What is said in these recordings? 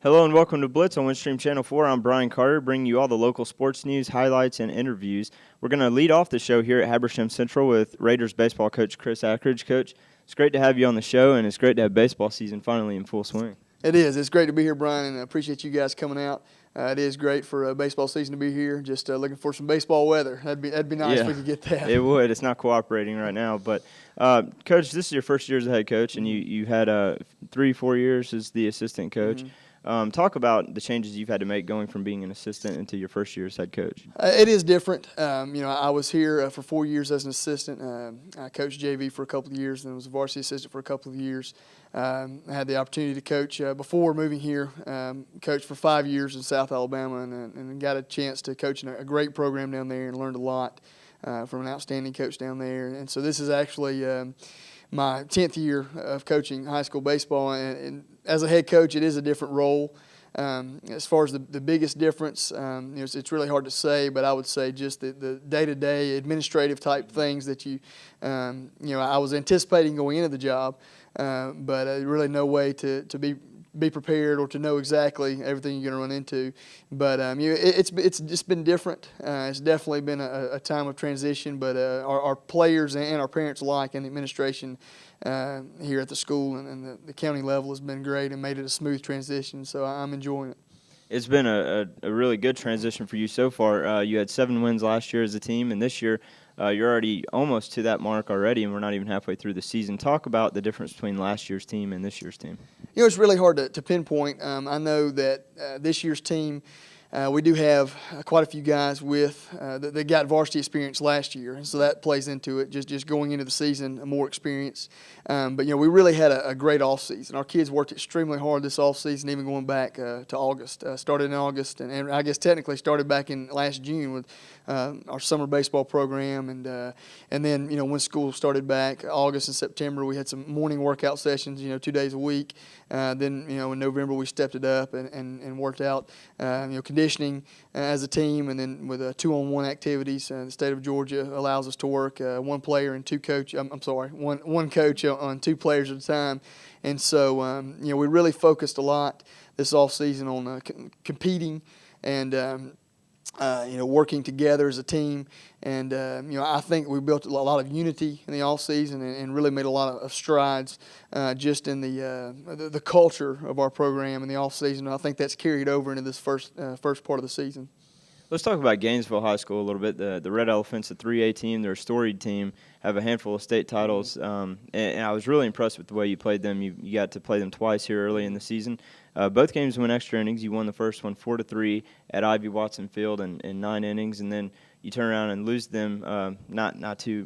Hello and welcome to Blitz on Windstream Channel 4. I'm Brian Carter, bringing you all the local sports news, highlights, and interviews. We're going to lead off the show here at Habersham Central with Raiders baseball coach Chris Akridge. Coach, it's great to have you on the show, and it's great to have baseball season finally in full swing. It is. It's great to be here, Brian, and I appreciate you guys coming out. It is great for baseball season to be here. Just looking for some baseball weather. That'd be nice if we could get that. It would. It's not cooperating right now. But, Coach, this is your first year as a head coach, and you had 3-4 years as the assistant coach. Mm-hmm. Talk about the changes you've had to make going from being an assistant into your first year as head coach. It is different. I was here for 4 years as an assistant. I coached JV for a couple of years, and was a varsity assistant for a couple of years. I had the opportunity to coach before moving here. Coached for 5 years in South Alabama, and got a chance to coach in a great program down there, and learned a lot from an outstanding coach down there. And so this is actually my 10th year of coaching high school baseball, and as a head coach, it is a different role. As far as the biggest difference, it's really hard to say, but I would say just the day-to-day administrative type things that I was anticipating going into the job, but really no way to be prepared or to know exactly everything you're going to run into. But it's just been different. It's definitely been a time of transition, but our players and our parents alike and the administration here at the school and the county level has been great and made it a smooth transition, so I'm enjoying it. It's been a really good transition for you so far. You had 7 wins last year as a team, and this year you're already almost to that mark already, and we're not even halfway through the season. Talk about the difference between last year's team and this year's team. It's really hard to pinpoint. I know that this year's team, we do have quite a few guys that got varsity experience last year, and so that plays into it, just going into the season, more experience. But we really had a great offseason. Our kids worked extremely hard this offseason, even going back to August. Started in August, and I guess technically started back in last June with our summer baseball program, and then when school started back, August and September, we had some morning workout sessions, 2 days a week. Then in November we stepped it up and worked out conditioning as a team, and then with 2-on-1 activities. The state of Georgia allows us to work one player and one coach on 2 players at a time, and so we really focused a lot this off season on competing and working together as a team. And I think we built a lot of unity in the off season and really made a lot of strides just in the culture of our program in the off season. I think that's carried over into this first part of the season. Let's talk about Gainesville High School a little bit. The Red Elephants, a 3A team, they're a storied team, have a handful of state titles, and I was really impressed with the way you played them. You got to play them twice here early in the season. Both games went extra innings. You won the first one 4-3 at Ivy Watson Field in 9 innings, and then you turn around and lose them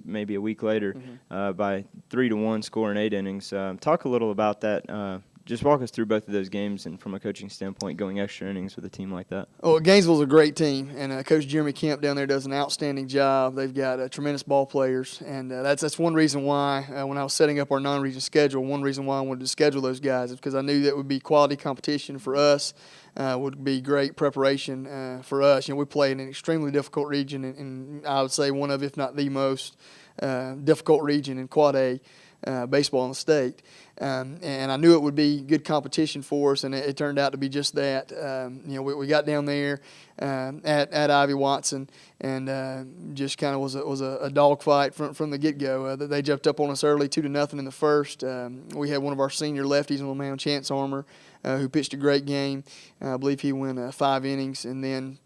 maybe a week later by 3-1 score in 8 innings. Talk a little about that. Just walk us through both of those games and from a coaching standpoint, going extra innings with a team like that. Oh, Gainesville's a great team, and Coach Jeremy Kemp down there does an outstanding job. They've got tremendous ball players, and that's one reason why when I was setting up our non-region schedule, one reason why I wanted to schedule those guys is because I knew that would be quality competition for us, would be great preparation for us. We play in an extremely difficult region, and I would say one of, if not the most difficult region in Quad A baseball in the state. And I knew it would be good competition for us, and it turned out to be just that. We got down there at Ivy Watson, and just kind of was a dogfight from the get-go. They jumped up on us early, 2-0 in the first. We had one of our senior lefties on the mound, Chance Armour, who pitched a great game. I believe he went 5 innings, and then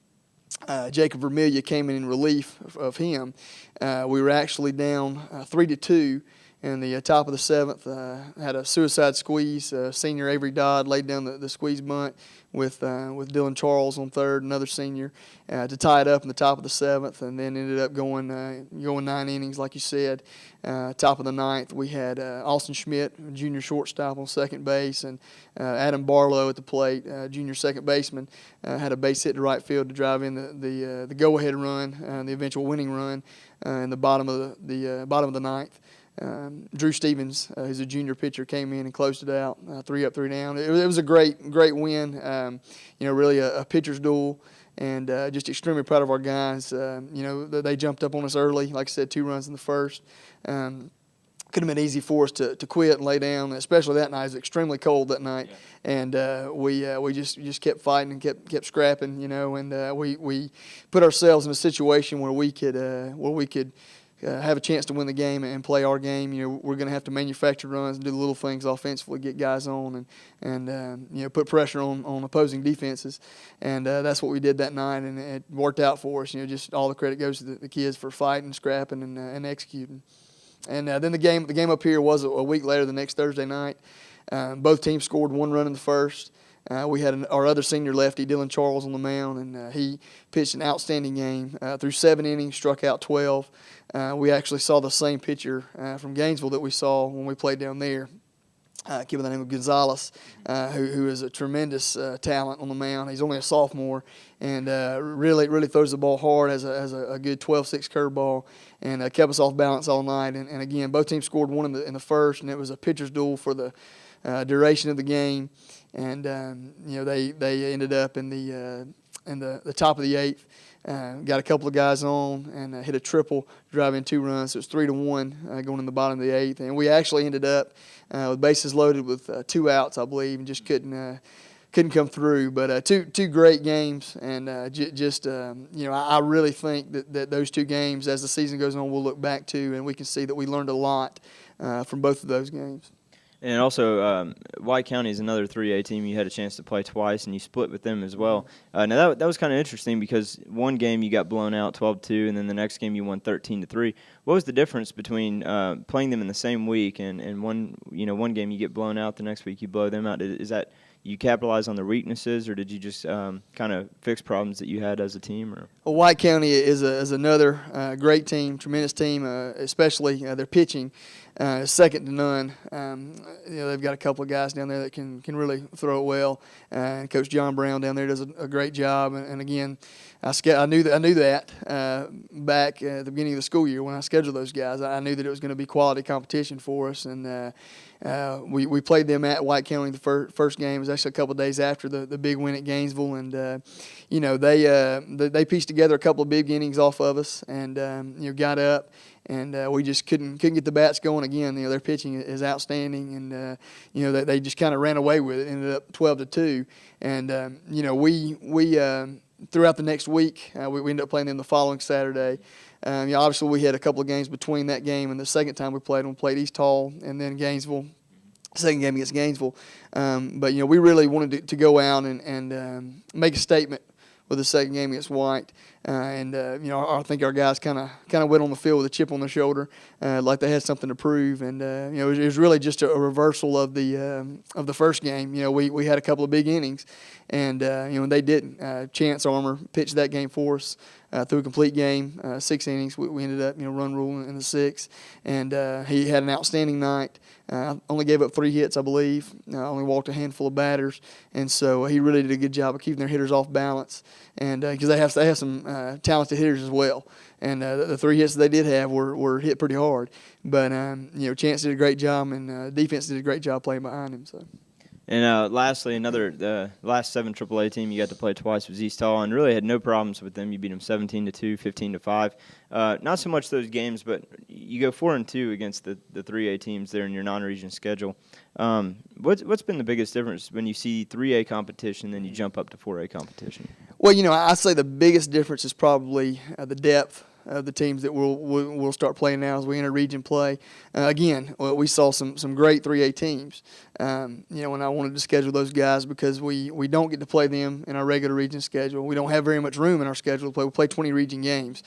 Jacob Vermillia came in relief of him. We were actually down 3-2. In the top of the 7th, had a suicide squeeze. Senior Avery Dodd laid down the squeeze bunt with Dylan Charles on third, another senior, to tie it up in the top of the 7th, and then ended up going 9 innings, like you said. Top of the 9th, we had Austin Schmidt, junior shortstop, on second base, and Adam Barlow at the plate, junior second baseman, had a base hit to right field to drive in the go-ahead run, the eventual winning run, in the bottom of the 9th. Drew Stevens, who's a junior pitcher, came in and closed it out, 3 up, 3 down. It was a great win. Really a pitcher's duel, and just extremely proud of our guys. They jumped up on us early, like I said, 2 runs in the first. could have been easy for us to quit and lay down, especially that night. It was extremely cold that night, and we just kept fighting and kept scrapping, and we put ourselves in a situation where we could have a chance to win the game and play our game. We're going to have to manufacture runs and do the little things offensively, get guys on, and put pressure on opposing defenses, and that's what we did that night, and it worked out for us. Just all the credit goes to the kids for fighting, scrapping, and executing. And then the game up here was a week later, the next Thursday night. Both teams scored 1 run in the first. We had our other senior lefty, Dylan Charles, on the mound, and he pitched an outstanding game. Through 7 innings, struck out 12. We actually saw the same pitcher from Gainesville that we saw when we played down there. Kid by the name of Gonzalez, who is a tremendous talent on the mound. He's only a sophomore, and really throws the ball hard, has a good 12-6 curveball, and kept us off balance all night. And again, both teams scored 1 in the first, and it was a pitcher's duel for the duration of the game. And they ended up in the top of the 8th. Got a couple of guys on and hit a triple, driving 2 runs. So it was 3-1 going in the bottom of the 8th, and we actually ended up with bases loaded with 2 outs, I believe, and just couldn't come through. But two great games, and I really think that those 2 games, as the season goes on, we'll look back to, and we can see that we learned a lot from both of those games. And also, White County is another 3A team you had a chance to play twice, and you split with them as well. Now, that was kind of interesting because one game you got blown out 12-2, and then the next game you won 13-3. What was the difference between playing them in the same week and one game you get blown out, the next week you blow them out? Is that you capitalize on their weaknesses, or did you just kind of fix problems that you had as a team? Or? Well, White County is another great team, tremendous team, especially their pitching. Second to none. They've got a couple of guys down there that can really throw it well. And Coach John Brown down there does a great job. And again, I knew that back at the beginning of the school year when I scheduled those guys. I knew that it was going to be quality competition for us. And we played them at White County the first game. It was actually a couple of days after the big win at Gainesville. And they pieced together a couple of big innings off of us, and got up. And we just couldn't get the bats going again. Their pitching is outstanding, and they just kind of ran away with it. Ended up 12-2, and we throughout the next week we ended up playing them the following Saturday. Obviously we had a couple of games between that game and the second time we played them. We played East Hall and then Gainesville. Second game against Gainesville, but we really wanted to go out and make a statement with the second game against White. I think our guys kind of went on the field with a chip on their shoulder, like they had something to prove. And it was really just a reversal of the first game. We had a couple of big innings, and they didn't. Chance Armour pitched that game for us through a complete game, 6 innings. We ended up run rule in the 6th, and he had an outstanding night. Only gave up 3 hits, I believe. Only walked a handful of batters, and so he really did a good job of keeping their hitters off balance. And because they have some talented hitters as well, and the 3 hits that they did have were hit pretty hard. But Chance did a great job, and defense did a great job playing behind him. So. And lastly, the last 7 AAA team you got to play twice was East Hall, and really had no problems with them. You beat them 17-2, 15-5. Not so much those games, but you go 4-2 against the 3A teams there in your non-region schedule. What's been the biggest difference when you see 3A competition, then you jump up to 4A competition? Well, I'd say the biggest difference is probably the depth of the teams that we'll start playing now as we enter region play. Again, we saw some great 3A teams. And I wanted to schedule those guys because we don't get to play them in our regular region schedule. We don't have very much room in our schedule to play. We play 20 region games.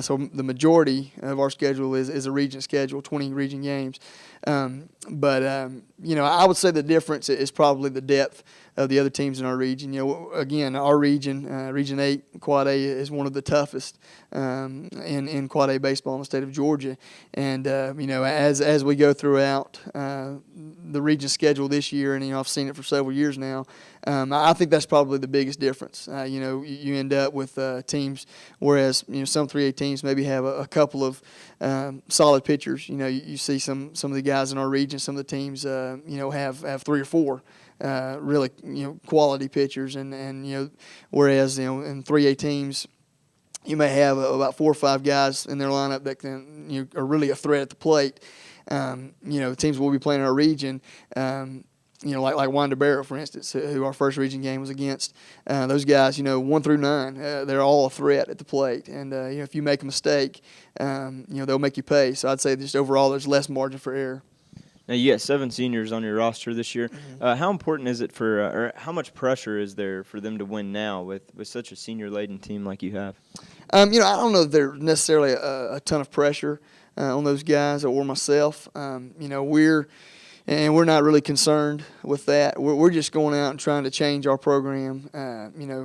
So the majority of our schedule is a region schedule, 20 region games. But I would say the difference is probably the depth of the other teams in our region. Again, our region, Region 8, Quad A, is one of the toughest in Quad A baseball in the state of Georgia. And, as we go throughout the region schedule this year, and, I've seen it for several years now, I think that's probably the biggest difference. You end up with teams, whereas, some 3A teams maybe have a couple of solid pitchers. You see some of the guys in our region, some of the teams, have 3 or 4. Really, quality pitchers, and whereas in 3A teams, you may have about 4 or 5 guys in their lineup that are really a threat at the plate. teams we'll be playing in our region. Like Wanda Barrow, for instance, who our first region game was against. Those guys, 1 through 9, they're all a threat at the plate. And, if you make a mistake, they'll make you pay. So I'd say just overall there's less margin for error. Now, you got 7 seniors on your roster this year. How important is it or how much pressure is there for them to win now with such a senior-laden team like you have? I don't know that there's necessarily a ton of pressure on those guys or myself. We're not really concerned with that. We're just going out and trying to change our program.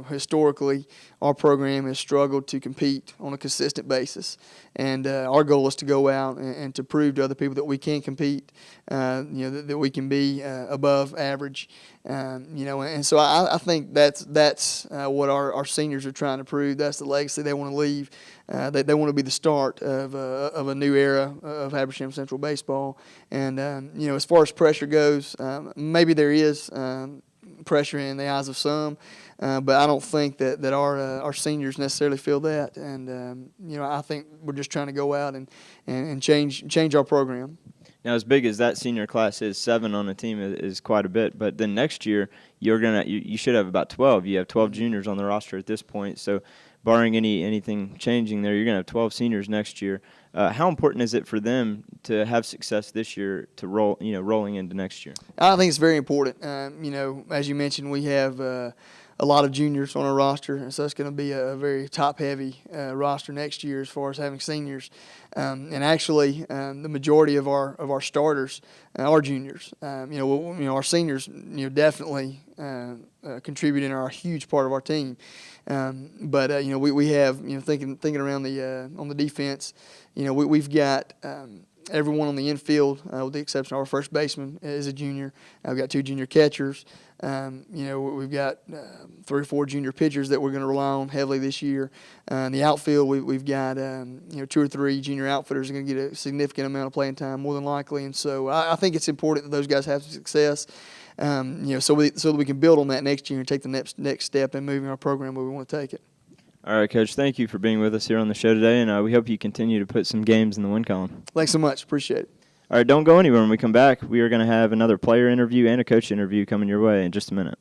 Historically, our program has struggled to compete on a consistent basis, and our goal is to go out and to prove to other people that we can compete. That we can be above average. And so I think that's what our seniors are trying to prove. That's the legacy they want to leave. They want to be the start of a new era of Habersham Central baseball. And as far as pressure goes, maybe there is pressure in the eyes of some, but I don't think that our seniors necessarily feel that. And I think we're just trying to go out and change our program. Now, as big as that senior class is, 7 on a team is quite a bit. But then next year, you should have about 12. You have 12 juniors on the roster at this point. So, barring anything changing there, you're going to have 12 seniors next year. How important is it for them to have success this year to rolling into next year? I think it's very important. As you mentioned, we have a lot of juniors on our roster, and so it's going to be a very top-heavy roster next year as far as having seniors. And actually, the majority of our starters are juniors. Our seniors, definitely contribute and are a huge part of our team. But we have thinking around on the defense, we've got everyone on the infield, with the exception of our first baseman, is a junior. We've got 2 junior catchers. We've got 3 or 4 junior pitchers that we're going to rely on heavily this year. In the outfield, we've got 2 or 3 junior outfitters that are going to get a significant amount of playing time, more than likely. And so I think it's important that those guys have success. So that we can build on that next year and take the next step in moving our program where we want to take it. All right, Coach, thank you for being with us here on the show today, and we hope you continue to put some games in the win column. Thanks so much. Appreciate it. All right, don't go anywhere. When we come back, we are going to have another player interview and a coach interview coming your way in just a minute.